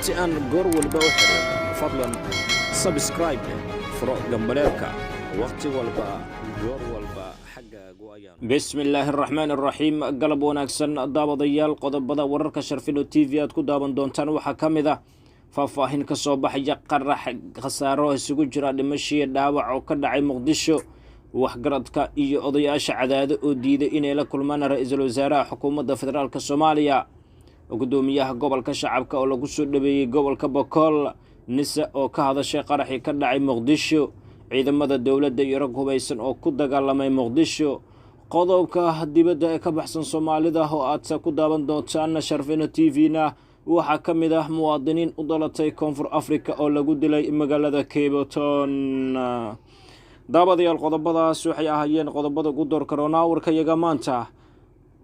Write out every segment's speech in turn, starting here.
si aan goor walba u xiriirno fadlan subscribe furo gambaleelka waqti walba goor walba xaggaagu ayaan bismillaahi raxmaani raxiim galab wanaagsan daawadayaal qodobada wararka sharfino TV aad ku daawan doontaan waxaa ka mid ah faahfaahin ka soo baxaya qarax khasaaro isugu jira dhimasho iyo dhaawac oo ka dhacay muqdisho waxgaradka iyo odayaasha cadaado oo diiday inay la kulmaan ra'iisul wasaaraha xukuumadda federaalka Soomaaliya gudoomiyaha gobolka shacabka oo lagu soo dhaweeyay gobolka Boqol nisa oo ka hadashay qaraxii ka dhacay muqdisho ciidamada dawladda iyo rag hubeysan oo ku dagaalamay muqdisho qodobka dibadda ee ka baxsan Soomaalida oo aad ku daawan doontaan sharfino TV-na waxaa ka mid ah muwaadiniin u dhalatay Koonfur Afrika oo lagu dilay magaalada Cape Town daawadayaal qodobadaas waxay ahaayeen qodobada ugu door corona warka iyaga maanta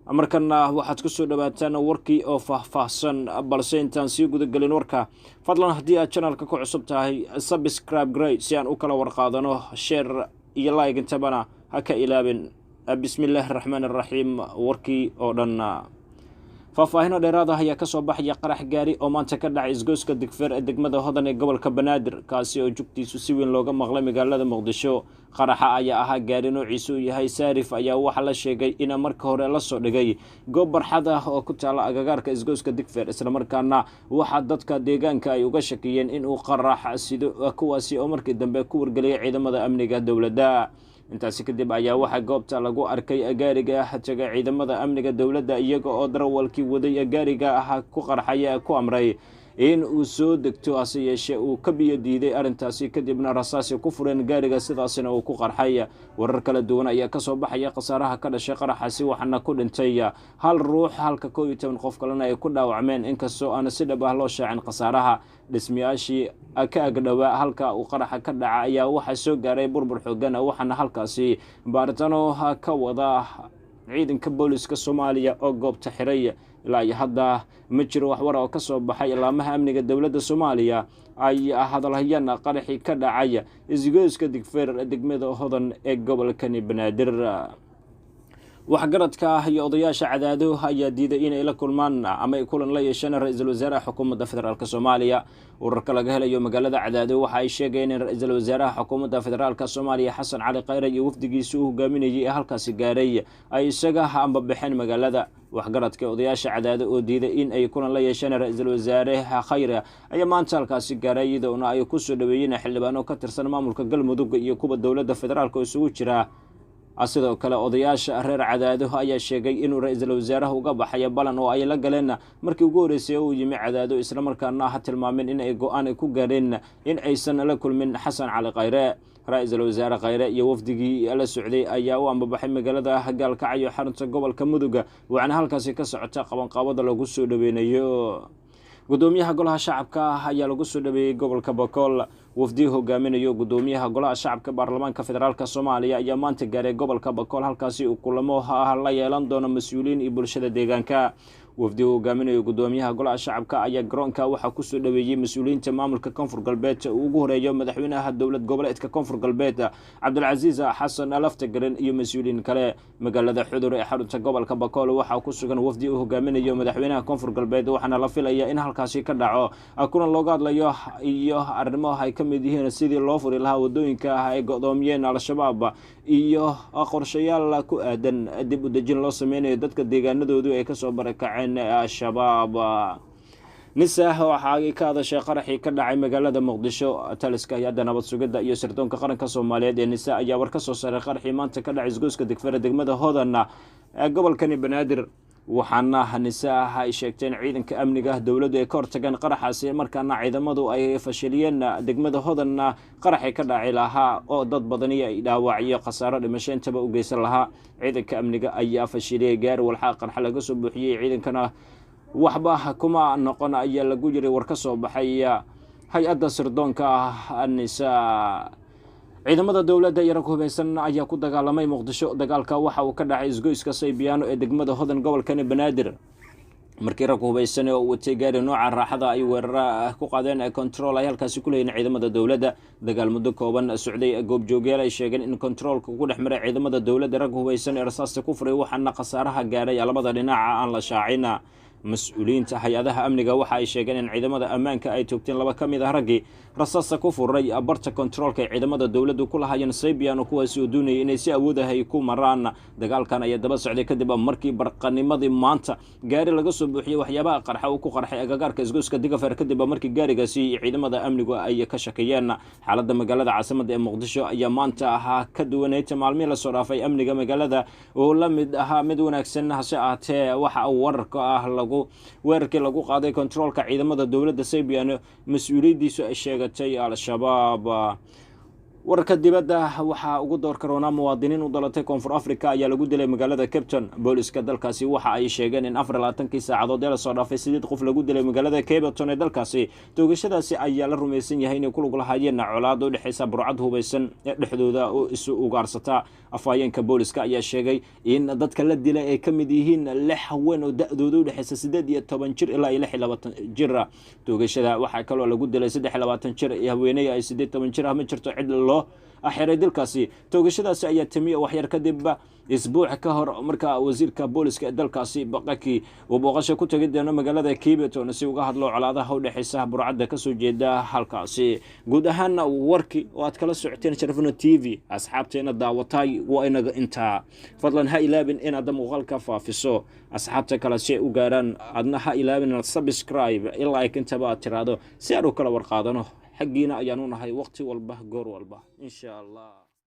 markana waxaad ku soo dhawaataan warkii oo faahfaahsan balse intaan sii guda galin warka fadlan haddii aad channelka ku cusub tahay subscribe gray si aan u kala warqaadano share iyo like intabana ha ka ilaabin bismillaahir rahmaanir rahiim warkii oo dhan faahfaahin dheeraad ah ayaa ka soo baxaya qarax gaari oo maanta ka dhacay isgoyska Digfeer ee degmada Hodan ee gobolka Banaadir kaasi oo jugtiisu si weyn looga maqlay magaalada Muqdisho qaraxa ayaa ahaa gaari noociisu yahay Saarif ayaa waxa la sheegay in marka hore la soo dhigay goob barxad ah oo ku taala agagaarka isgoyska Digfeer isla markaana waxa dadka deegaanka ay uga shakiyeen in uu qarax sido kuwaasi oo markii dambe ku wargeliyay ciidamada amniga dawladda intaasi kadib ayaa waxa goobta lagu arkay gaariga taga ciidamada amniga dawladda iyaga oo darawalkii waday gaariga ku qarxaya ku amray in uu soo degto asii yeeshe uu ka biyo diiday arintaasi kadibna rasaas ku fureen gaariga sidaasina uu ku qarxay warar kala duwan ayaa ka soo baxaya khasaaraha ka dhashay qaraxaasi waxana ku dhintay hal ruux halka 12 qof kalena ay ku dhaawacmeen inkastoo aan si dhab ah loo shaacin khasaaraha dhismayaashii ka agdhawaa halka uu qaraxa ka dhacay ayaa waxa soo gaaray burbur xooggan waxana halkaasi baaritaano ka wada ciidanka booliska Soomaaliya oo goobta xiray ilaa hadda ma jiro wax war oo ka soo baxay ilaamaha amniga dawladda Soomaaliya ay hadalhayaan qaraxii ka dhacay isgoyska Digfeer degmada Hodan ee gobolka Banaadir waxgaradka iyo odayaasha cadaado ayaa diiday inay la kulmaan ama ay kulan la yeeshaan ra'iisul wasaaraha xukuumadda federaalka Soomaaliya wararka laga helayo magaalada cadaado waxa ay sheegeen in ra'iisul wasaaraha xukuumadda federaalka Soomaaliya Xasan Cali Khayre iyo wafdigiisu uu hogaaminayay halkaasi gaaray ay isaga amba bixin magaalada waxgaradka odayaasha cadaado oo diiday in ay kulan la yeeshaan ra'iisul wasaaraha Khayre ayaa maanta halkaasi gaaray iyadoo ay ku soo dhaweeyeen xildhibaano ka tirsan maamulka Galmudug iyo kuwa dawladda federaalka oo isugu jira sidoo kale odayaasha reer cadaado ayaa sheegay inuu ra'iisul wasaaraha uga baxay balan oo ay la galeen markii ugu horeysay uu yimi cadaado isla markaana tilmaameen in ay go'aan ku gaareen in aysan la kulmin Xasan Cali Khayre ra'iisul wasaare Khayre iyo wafdigii la socday ayaa u ambabaxay magaalada Gaalkacyo xarunta gobolka Mudug waxaana halkaasi ka socota qabanqaabada lagu soo dhaweynayo gudoomiyaha golaha shacabka ayaa lagu soo dhaweeyay gobolka Boqol wafdi hogaaminayo gudoomiyaha golaha shacabka baarlamaanka federaalka Soomaaliya ayaa maanta gaaray gobolka Boqol halkaasi uu kulamo la yeelan doono mas'uuliyiin iyo bulshada deegaanka wafdi hogaaminayo gudoomiyaha golaha shacabka ayaa garoonka waxa ku soo dhaweeyay mas'uuliyiinta maamulka Koonfur Galbeed oo ugu horeeyo madaxweynaha dawlad goboleedka Koonfur Galbeed Cabdulcasiis Xasan Laftagareen iyo mas'uuliyiin kale magaalada Xudur ee xarunta gobolka Boqol waxa ku sugan wafdi hogaaminayo madaxweynaha Koonfur Galbeed waxana la filayaa in halkaasi ka dhaco kulan looga hadlayo iyo arrimaha ay ka mid yihiin sidii loo furi lahaa wadooyinka ay go'doomiyeen al-shabaab iyo qorshayaal ku aadan dib u dejin loo sameeyo dadka deegaanadoodu ay ka soo barakaceen al-shabaab nisa waxa ay ka hadashay qaraxii ka dhacay magaalada Muqdisho taliska hay'adda nabad sugidda iyo sirdoonka qaranka Soomaaliyeed ee nisa ayaa war ka soo saaray qaraxii maanta ka dhacay isgoyska Digfeer degmada Hodan ee gobolka Banaadir waxaana nisa ay sheegteen ciidanka amniga dawladda ay ka hortageen qaraxaasi markaana ciidamadu ay fashiliyeen degmada Hodan qaraxii ka dhacay lahaa oo dad badan ay dhaawacyo khasaaro dhimasho intaba u geysan lahaa ciidanka amniga ayaa fashiliyay gaar walxa qarxa laga soo buuxiyay ciidankana waxba kuma noqon ayaa lagu jiray war ka soo baxay hay'adda sirdoonka nisa ciidamada dawladda iyo rag hubeysan ayaa ku dagaalamay Muqdisho dagaalka waxa uu ka dhacay isgoyska Saybiyaano ee degmada Hodan gobolka Banaadir markii rag hubeysan oo watay gaari nooca raaxada ay weerar ku qaadeen control ay halkaasi ku leeyeen ciidamada dawladda dagaal muddo kooban socday goob joogyaal ay sheegeen in controlka ugu dhexmaray ciidamada dawladda rag hubeysan ee rasaasta ku furay waxaana khasaaraha gaaray labada dhinac aan la shaacina mas-uuliyiinta hay-adaha amniga waxa ay sheegeen in ciidamada ammaanka ay toogteen laba ka mid ah raggii rasaasta ku furay barta kontaroolka ay ciidamada dowladdu ku lahaayeen saybiano kuwaasi oo doonayay inay si awood ah ay ku maraan. dagaalkan ayaa daba socday kadib markii barqanimadii maanta gaari laga soo buuxiyey waxyaabaha qarxa uu ku qarxay agagaarka isgoyska digafeer kadib markii gaarigaasi ciidamada amnigu ay ka shakiyeen. xaaladda magaalada caasimada ee muqdisho ayaa maanta ahaa ka duwaneyd maalmihii lasoo dhaafay. amniga magaalada oo la mid ahaa mid wanaagsan hase ahaatee waxa uu wararka ah weerarkii lagu qaaday kontaroolka ciidamada dowladda saybiano mas-uuliyaddiisu ay sheegatay al-shabaab. wararka dibadda waxaa ugu door karoonaa muwaadiniin u dhalatay koonfur africa ayaa lagu dilay magaalada Cape Town. booliska dalkaasi waxa ay sheegeen in 24 saacadood ee lasoo dhaafay 8 qof lagu dilay magaalada Cape Town ee dalkaasi. toogashadaasi ayaa la rumaysan yahay inay ku lug lahaayeen colaad u dhaxaysa burcad hubeysan ee dhexdooda oo isu ugaarsata. afhayeenka booliska ayaa sheegay in dadka la dilay ay ka mid yihiin 6 haween oo da'doodu u dhaxaysa 18 jir ilaa 26 jir. toogashada waxaa kaloo lagu dilay 23 jir iyo haweeney ay 18 jir ah ma jirto cid loo xiray dalkaasi. toogashadaasi ayaa timiye waxyar kadib isbuuc ka hor markaa wasiirka booliska ee dalkaasi Baqaki uu booqasho ku tagay doono magaalada Cape Town si uga hadlo colaadaha u dhaxaysa burcadda ka soo jeeda halkaasi. guud ahaan warkii oo aad kala socoteen Sharafna TV asxaabteena daawatay waa inaga intaa. fadlan ha ilaabin inaad muuqaalka faafiso asxaabta kale si ay u gaaraan. adna ha ilaabin subscribe ilaa ay intaba tiraado si aad u kala warqaadano xaqiina ayaanu nahay waqti walba goor walba insha Allah.